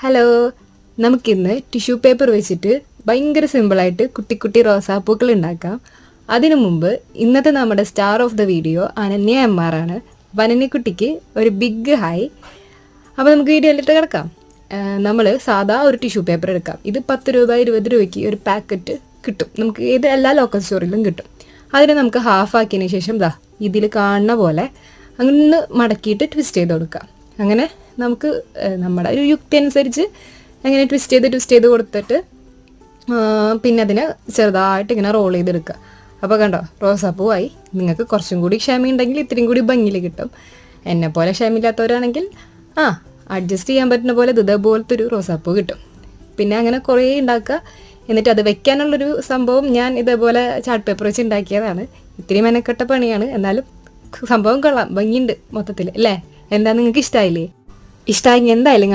Hello, നമുക്കിന്ന് tissue paper വെച്ചിട്ട് ഭയങ്കര സിമ്പിളായിട്ട് കുട്ടി കുട്ടി റോസാപ്പൂക്കൾ ഉണ്ടാക്കാം. അതിനു മുമ്പ് ഇന്നത്തെ നമ്മുടെ star of the video Ananya MR ആണ്. അപ്പം അനന്യക്കുട്ടിക്ക് ഒരു ബിഗ് ഹായ്. അപ്പോൾ നമുക്ക് വീഡിയോയിലിട്ട് കിടക്കാം. നമ്മൾ സാധാ ഒരു ടിഷ്യൂ പേപ്പർ എടുക്കാം. ഇത് 10 രൂപ 20 രൂപയ്ക്ക് ഒരു പാക്കറ്റ് കിട്ടും. നമുക്ക് ഇത് എല്ലാ ലോക്കൽ സ്റ്റോറിലും കിട്ടും. അതിനെ നമുക്ക് ഹാഫ് ആക്കിയതിന് ശേഷം ഇതിൽ കാണുന്ന പോലെ അങ്ങ് മടക്കിയിട്ട് ട്വിസ്റ്റ് ചെയ്ത് കൊടുക്കാം. അങ്ങനെ നമുക്ക് നമ്മുടെ ഒരു യുക്തി അനുസരിച്ച് അങ്ങനെ ട്വിസ്റ്റ് ചെയ്ത് കൊടുത്തിട്ട് പിന്നെ അതിനെ ചെറുതായിട്ട് ഇങ്ങനെ റോൾ ചെയ്തെടുക്കുക. അപ്പോൾ കണ്ടോ, റോസാപ്പൂവായി. നിങ്ങൾക്ക് കുറച്ചും കൂടി ക്ഷമയുണ്ടെങ്കിൽ ഇത്രയും കൂടി ഭംഗിയിൽ കിട്ടും. എന്നെപ്പോലെ ക്ഷമയില്ലാത്തവരാണെങ്കിൽ അഡ്ജസ്റ്റ് ചെയ്യാൻ പറ്റുന്ന പോലെ ഇതേപോലത്തെ ഒരു റോസാപ്പൂ കിട്ടും. പിന്നെ അങ്ങനെ കുറേ ഉണ്ടാക്കുക. എന്നിട്ട് അത് വെക്കാനുള്ളൊരു സംഭവം ഞാൻ ഇതേപോലെ ചാർട്ട് പേപ്പർ വെച്ച് ഉണ്ടാക്കിയതാണ്. ഇത്തിരി മെനക്കെട്ട പണിയാണ്, എന്നാലും സംഭവം കൊള്ളാം, ഭംഗിയുണ്ട് മൊത്തത്തിൽ അല്ലേ? എന്താ നിങ്ങൾക്ക് ഇഷ്ടമായില്ലേ? ഇഷ്ടമായെങ്കിൽ എന്തായാലും